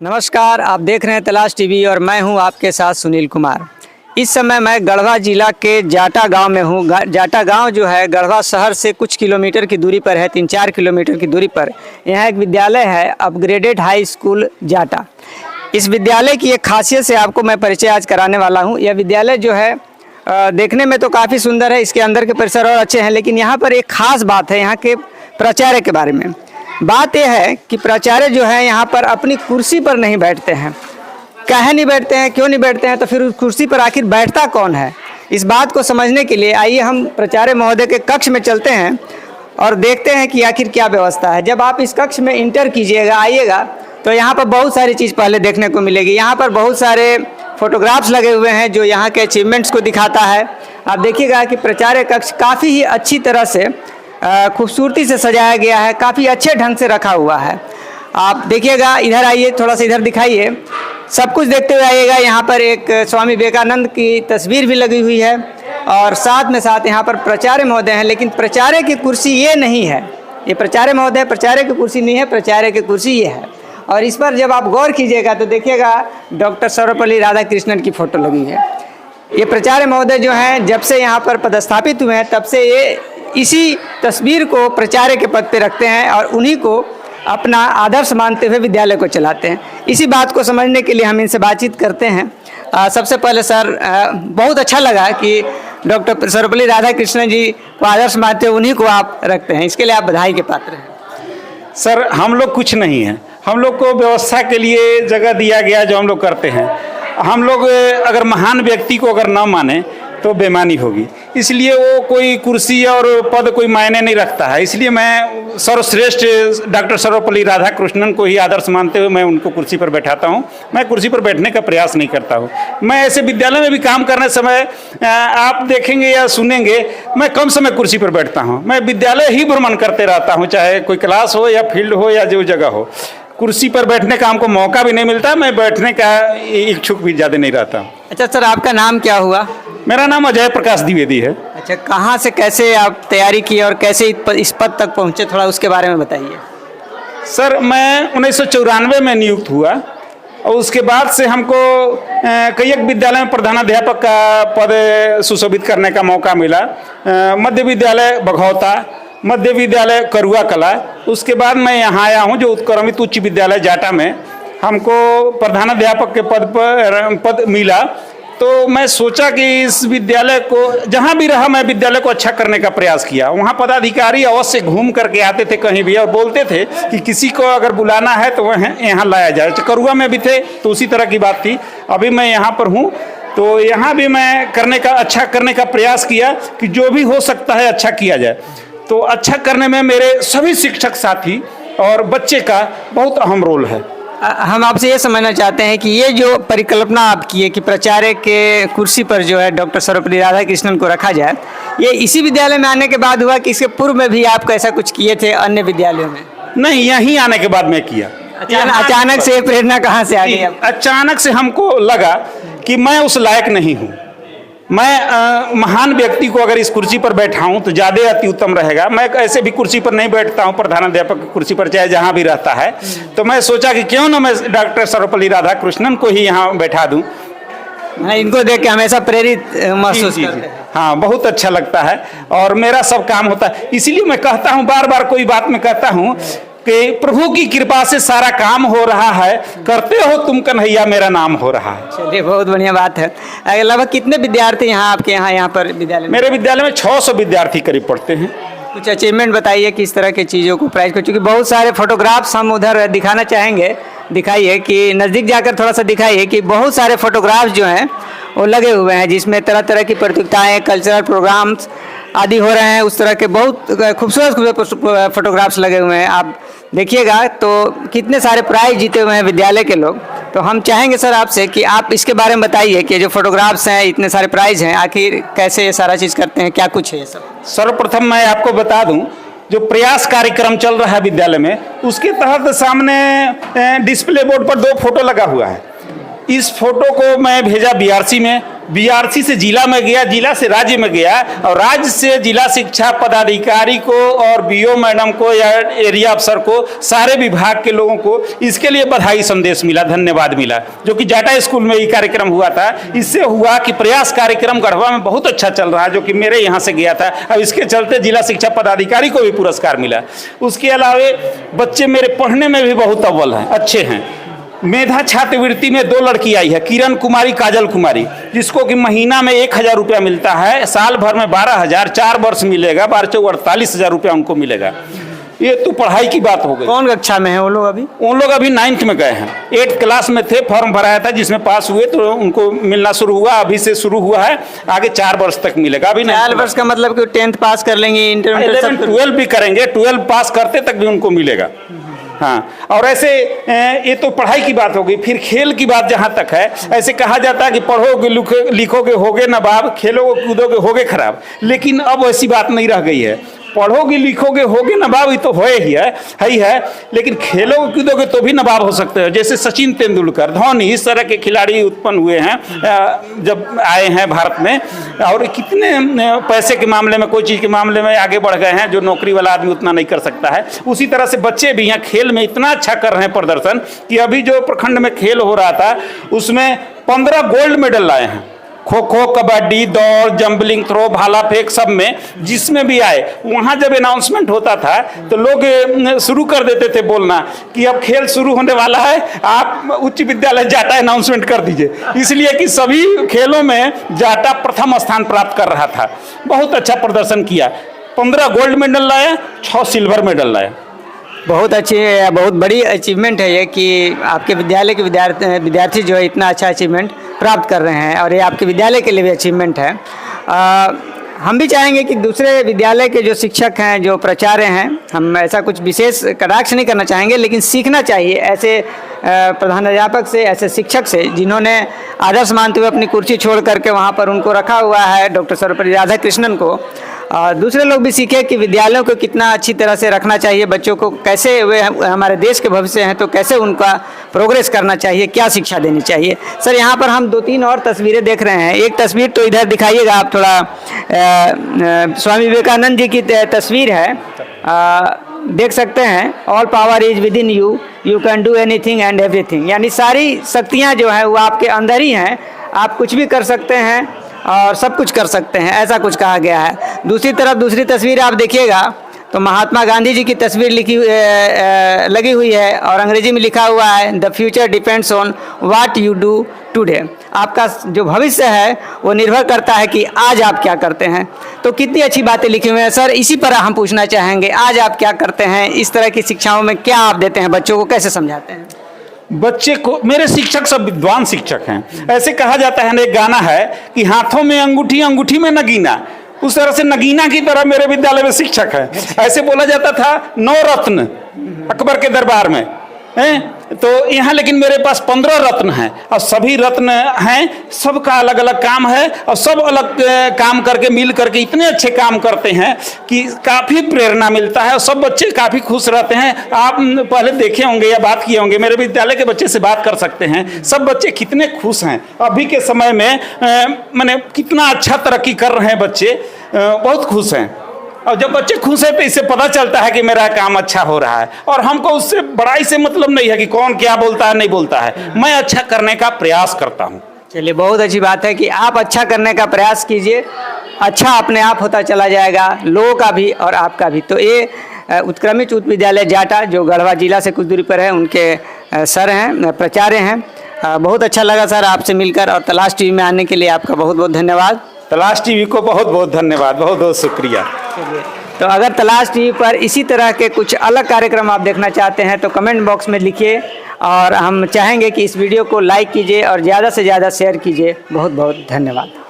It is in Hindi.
नमस्कार, आप देख रहे हैं तलाश टीवी और मैं हूं आपके साथ सुनील कुमार। इस समय मैं गढ़वा जिला के जाटा गांव में हूं। जाटा गांव जो है गढ़वा शहर से कुछ किलोमीटर की दूरी पर है, 3-4 किलोमीटर की दूरी पर। यहाँ एक विद्यालय है, अपग्रेडेड हाई स्कूल जाटा। इस विद्यालय की एक खासियत से आपको मैं परिचय आज कराने वाला हूँ। यह विद्यालय जो है देखने में तो काफ़ी सुंदर है, इसके अंदर के परिसर और अच्छे हैं, लेकिन यहाँ पर एक ख़ास बात है यहाँ के प्राचार्य के बारे में। बात यह है कि प्राचार्य जो है यहाँ पर अपनी कुर्सी पर नहीं बैठते हैं। काहे नहीं बैठते हैं, क्यों नहीं बैठते हैं, तो फिर उस कुर्सी पर आखिर बैठता कौन है? इस बात को समझने के लिए आइए हम प्राचार्य महोदय के कक्ष में चलते हैं और देखते हैं कि आखिर क्या व्यवस्था है। जब आप इस कक्ष में इंटर कीजिएगा, आइएगा, तो यहाँ पर बहुत सारी चीज़ पहले देखने को मिलेगी। यहाँ पर बहुत सारे फोटोग्राफ्स लगे हुए हैं जो यहाँ के अचीवमेंट्स को दिखाता है। आप देखिएगा कि प्राचार्य कक्ष काफ़ी ही अच्छी तरह से खूबसूरती से सजाया गया है, काफ़ी अच्छे ढंग से रखा हुआ है। आप देखिएगा, इधर आइए, थोड़ा सा इधर दिखाइए, सब कुछ देखते हुए आइएगा। यहाँ पर एक स्वामी विवेकानंद की तस्वीर भी लगी हुई है और साथ में साथ यहाँ पर प्राचार्य महोदय हैं, लेकिन प्राचार्य की कुर्सी ये नहीं है। ये प्राचार्य महोदय, प्राचार्य की कुर्सी नहीं है, प्राचार्य की कुर्सी ये है। और इस पर जब आप गौर कीजिएगा तो देखिएगा डॉक्टर सर्वपल्ली राधाकृष्णन की फ़ोटो लगी है। ये प्राचार्य महोदय जो हैं जब से यहाँ पर पदस्थापित हुए हैं तब से ये इसी तस्वीर को प्राचार्य के पद पे रखते हैं और उन्हीं को अपना आदर्श मानते हुए विद्यालय को चलाते हैं। इसी बात को समझने के लिए हम इनसे बातचीत करते हैं। सबसे पहले सर, बहुत अच्छा लगा कि डॉक्टर सर्वपल्ली राधाकृष्णन जी को आदर्श मानते हुए उन्हीं को आप रखते हैं, इसके लिए आप बधाई के पात्र हैं। सर, हम लोग कुछ नहीं हैं, हम लोग को व्यवस्था के लिए जगह दिया गया जो हम लोग करते हैं। हम लोग अगर महान व्यक्ति को अगर न माने तो बेईमानी होगी, इसलिए वो कोई कुर्सी और पद कोई मायने नहीं रखता है। इसलिए मैं सर्वश्रेष्ठ डॉक्टर सर्वपल्ली राधाकृष्णन को ही आदर्श मानते हुए मैं उनको कुर्सी पर बैठाता हूँ। मैं कुर्सी पर बैठने का प्रयास नहीं करता हूँ। मैं ऐसे विद्यालय में भी काम करने समय आप देखेंगे या सुनेंगे, मैं कम समय कुर्सी पर बैठता हूँ। मैं विद्यालय ही भ्रमण करते रहता हूँ, चाहे कोई क्लास हो या फील्ड हो या जो जगह हो। कुर्सी पर बैठने का हमको मौका भी नहीं मिलता, मैं बैठने का इच्छुक भी ज़्यादा नहीं रहता। अच्छा सर, आपका नाम क्या हुआ? मेरा नाम अजय प्रकाश द्विवेदी है। अच्छा, कहाँ से कैसे आप तैयारी की और कैसे इस पद तक पहुँचे, थोड़ा उसके बारे में बताइए। सर, मैं 1994 में नियुक्त हुआ और उसके बाद से हमको कई एक विद्यालय में प्रधानाध्यापक का पद सुशोभित करने का मौका मिला। मध्य विद्यालय बघौता, मध्य विद्यालय करुआ कला, उसके बाद मैं यहाँ आया हूँ जो उत्क्रमित उच्च विद्यालय जाटा में हमको प्रधानाध्यापक के पद मिला। तो मैं सोचा कि इस विद्यालय को जहाँ भी रहा मैं विद्यालय को अच्छा करने का प्रयास किया। वहाँ पदाधिकारी अवश्य घूम करके आते थे कहीं भी और बोलते थे कि किसी को अगर बुलाना है तो वह यहाँ लाया जाए। करुआ में भी थे तो उसी तरह की बात थी। अभी मैं यहाँ पर हूँ तो यहाँ भी मैं अच्छा करने का प्रयास किया कि जो भी हो सकता है अच्छा किया जाए। तो अच्छा करने में मेरे सभी शिक्षक साथी और बच्चे का बहुत अहम रोल है। हम आपसे ये समझना चाहते हैं कि ये जो परिकल्पना आप किए कि प्राचार्य के कुर्सी पर जो है डॉक्टर सर्वपल्ली राधाकृष्णन को रखा जाए, ये इसी विद्यालय में आने के बाद हुआ कि इसके पूर्व में भी आप ऐसा कुछ किए थे अन्य विद्यालयों में? नहीं, यहीं आने के बाद मैं किया। अचानक से प्रेरणा कहाँ से आ गई? अचानक से हमको लगा कि मैं उस लायक नहीं हूँ। मैं महान व्यक्ति को अगर इस कुर्सी पर बैठाऊं तो ज़्यादा अति उत्तम रहेगा। मैं ऐसे भी कुर्सी पर नहीं बैठता हूं, प्रधानाध्यापक की कुर्सी पर चाहे जहां भी रहता है। तो मैं सोचा कि क्यों ना मैं डॉक्टर सर्वपल्ली राधाकृष्णन को ही यहां बैठा दूं। इनको देख के हमेशा प्रेरित महसूस करते हैं। हाँ, बहुत अच्छा लगता है और मेरा सब काम होता है। इसीलिए मैं कहता हूँ, बार बार कोई बात में कहता हूँ कि प्रभु की कृपा से सारा काम हो रहा है, करते हो तुम कन्हैया मेरा नाम हो रहा है। चलिए, बहुत बढ़िया बात है। लगभग कितने विद्यार्थी यहाँ आपके यहाँ पर विद्यालय में? मेरे विद्यालय में 600 विद्यार्थी करीब पढ़ते हैं। कुछ अचीवमेंट बताइए किस तरह की चीज़ों को प्राइज को, क्योंकि बहुत सारे फोटोग्राफ्स हम उधर दिखाना चाहेंगे। दिखाइए कि नज़दीक जाकर थोड़ा सा दिखाइए कि बहुत सारे फोटोग्राफ्स जो हैं वो लगे हुए हैं जिसमें तरह तरह की प्रतियोगिताएँ, कल्चरल प्रोग्राम्स आदि हो रहे हैं। उस तरह के बहुत खूबसूरत फोटोग्राफ्स लगे हुए हैं। आप देखिएगा तो कितने सारे प्राइज जीते हुए हैं विद्यालय के लोग। तो हम चाहेंगे सर आपसे कि आप इसके बारे में बताइए कि जो फोटोग्राफ्स हैं, इतने सारे प्राइज हैं, आखिर कैसे ये सारा चीज़ करते हैं, क्या कुछ है ये सब? सर्वप्रथम मैं आपको बता दूं, जो प्रयास कार्यक्रम चल रहा है विद्यालय में, उसके तहत सामने डिस्प्ले बोर्ड पर 2 फोटो लगा हुआ है। इस फोटो को मैं भेजा BRC में बीआरसी से जिला में गया, जिला से राज्य में गया, और राज्य से जिला शिक्षा पदाधिकारी को और बीओ मैडम को या एरिया अफसर को, सारे विभाग के लोगों को इसके लिए बधाई संदेश मिला, धन्यवाद मिला, जो कि जाटा स्कूल में ये कार्यक्रम हुआ था। इससे हुआ कि प्रयास कार्यक्रम गढ़वा में बहुत अच्छा चल रहा है, जो कि मेरे यहाँ से गया था। अब इसके चलते जिला शिक्षा पदाधिकारी को भी पुरस्कार मिला। उसके अलावे बच्चे मेरे पढ़ने में भी बहुत अव्वल हैं, अच्छे हैं। मेधा छात्रवृत्ति में 2 लड़की आई है, किरण कुमारी, काजल कुमारी, जिसको कि महीना में 1000 रुपया मिलता है, साल भर में 12,000, 4 वर्ष मिलेगा, 48,000 रुपया उनको मिलेगा। ये तो पढ़ाई की बात हो गई। कौन कक्षा में है वो लोग अभी? उन लोग अभी 9th में गए हैं, 8th क्लास में थे, फॉर्म भराया था जिसमें पास हुए तो उनको मिलना शुरू हुआ। अभी से शुरू हुआ है, आगे 4 वर्ष तक मिलेगा। अभी 4 वर्ष का मतलब कि 10th पास कर लेंगे, इंटरमीडिएट 12 भी करेंगे, 12 पास करते तक भी उनको मिलेगा। हाँ, और ऐसे ये तो पढ़ाई की बात हो गई। फिर खेल की बात जहाँ तक है, ऐसे कहा जाता है कि पढ़ोगे लिखोगे होगे नवाब, खेलोगे कूदोगे होगे खराब, लेकिन अब ऐसी बात नहीं रह गई है। पढ़ोगे लिखोगे होगे नवाब, ये तो ही है, लेकिन खेलोगे कूदोगे तो भी नवाब हो सकते हो। जैसे सचिन तेंदुलकर, धोनी, इस तरह के खिलाड़ी उत्पन्न हुए हैं जब आए हैं भारत में, और कितने पैसे के मामले में, कोई चीज़ के मामले में आगे बढ़ गए हैं, जो नौकरी वाला आदमी उतना नहीं कर सकता है। उसी तरह से बच्चे भी हैं, खेल में इतना अच्छा कर रहे हैं प्रदर्शन कि अभी जो प्रखंड में खेल हो रहा था उसमें 15 गोल्ड मेडल लाए हैं। खो खो, कबड्डी, दौड़, जंबलिंग थ्रो, भाला फेंक, सब में जिसमें भी आए, वहाँ जब अनाउंसमेंट होता था तो लोग शुरू कर देते थे बोलना कि अब खेल शुरू होने वाला है, आप उच्च विद्यालय जाटा अनाउंसमेंट कर दीजिए। इसलिए कि सभी खेलों में जाटा प्रथम स्थान प्राप्त कर रहा था। बहुत अच्छा प्रदर्शन किया, 15 गोल्ड मेडल लाया, 6 सिल्वर मेडल लाया। बहुत अच्छी, बहुत बड़ी अचीवमेंट है ये कि आपके विद्यालय के विद्यार्थी जो है इतना अच्छा अचीवमेंट प्राप्त कर रहे हैं, और ये आपके विद्यालय के लिए भी अचीवमेंट है। हम भी चाहेंगे कि दूसरे विद्यालय के जो शिक्षक हैं, जो प्राचार्य हैं, हम ऐसा कुछ विशेष कटाक्ष नहीं करना चाहेंगे, लेकिन सीखना चाहिए ऐसे प्रधानाध्यापक से, ऐसे शिक्षक से जिन्होंने आदर्श मानते हुए अपनी कुर्सी छोड़ करके वहाँ पर उनको रखा हुआ है, डॉक्टर सर्वपल्ली राधाकृष्णन को। दूसरे लोग भी सीखे कि विद्यालयों को कितना अच्छी तरह से रखना चाहिए, बच्चों को कैसे, वे हमारे देश के भविष्य हैं तो कैसे उनका प्रोग्रेस करना चाहिए, क्या शिक्षा देनी चाहिए। सर, यहाँ पर हम 2-3 और तस्वीरें देख रहे हैं। एक तस्वीर तो इधर दिखाइएगा आप थोड़ा, स्वामी विवेकानंद जी की तस्वीर है, देख सकते हैं। All power is with in you, you can do anything and everything, यानी सारी शक्तियाँ जो हैं वो आपके अंदर ही हैं, आप कुछ भी कर सकते हैं और सब कुछ कर सकते हैं, ऐसा कुछ कहा गया है। दूसरी तरफ दूसरी तस्वीर आप देखिएगा तो महात्मा गांधी जी की तस्वीर लगी हुई है, और अंग्रेजी में लिखा हुआ है, the future depends on what you do today. आपका जो भविष्य है वो निर्भर करता है कि आज आप क्या करते हैं। तो कितनी अच्छी बातें लिखी हुई हैं सर, इसी पर हम पूछना चाहेंगे, आज आप क्या करते हैं, इस तरह की शिक्षाओं में क्या आप देते हैं, बच्चों को कैसे समझाते हैं? बच्चे को, मेरे शिक्षक सब विद्वान शिक्षक हैं। ऐसे कहा जाता है, एक गाना है कि हाथों में अंगूठी, अंगूठी में नगीना, उस तरह से नगीना की तरह मेरे विद्यालय में शिक्षक है। ऐसे बोला जाता था 9 रत्न अकबर के दरबार में हैं, तो यहाँ लेकिन मेरे पास 15 रत्न हैं, और सभी रत्न हैं, सबका अलग अलग काम है, और सब अलग काम करके मिल करके इतने अच्छे काम करते हैं कि काफ़ी प्रेरणा मिलता है, और सब बच्चे काफ़ी खुश रहते हैं। आप पहले देखे होंगे या बात किए होंगे, मेरे विद्यालय के बच्चे से बात कर सकते हैं, सब बच्चे कितने खुश हैं। अभी के समय में मैंने कितना अच्छा तरक्की कर रहे हैं बच्चे, बहुत खुश हैं। और जब बच्चे खुश हैं तो इससे पता चलता है कि मेरा काम अच्छा हो रहा है, और हमको उससे बड़ाई से मतलब नहीं है कि कौन क्या बोलता है नहीं बोलता है, मैं अच्छा करने का प्रयास करता हूँ। चलिए, बहुत अच्छी बात है कि आप अच्छा करने का प्रयास कीजिए, अच्छा अपने आप होता चला जाएगा, लोगों का भी और आपका भी। तो ये उत्क्रमित उच्च विद्यालय जाटा जो गढ़वा जिला से कुछ दूरी पर है, उनके सर हैं, प्राचार्य हैं। बहुत अच्छा लगा सर आपसे मिलकर, और तलाश टीवी में आने के लिए आपका बहुत बहुत धन्यवाद। तलाश टीवी को बहुत बहुत धन्यवाद, बहुत बहुत शुक्रिया। तो अगर तलाश टीवी पर इसी तरह के कुछ अलग कार्यक्रम आप देखना चाहते हैं तो कमेंट बॉक्स में लिखिए, और हम चाहेंगे कि इस वीडियो को लाइक कीजिए और ज़्यादा से ज़्यादा शेयर कीजिए। बहुत बहुत धन्यवाद।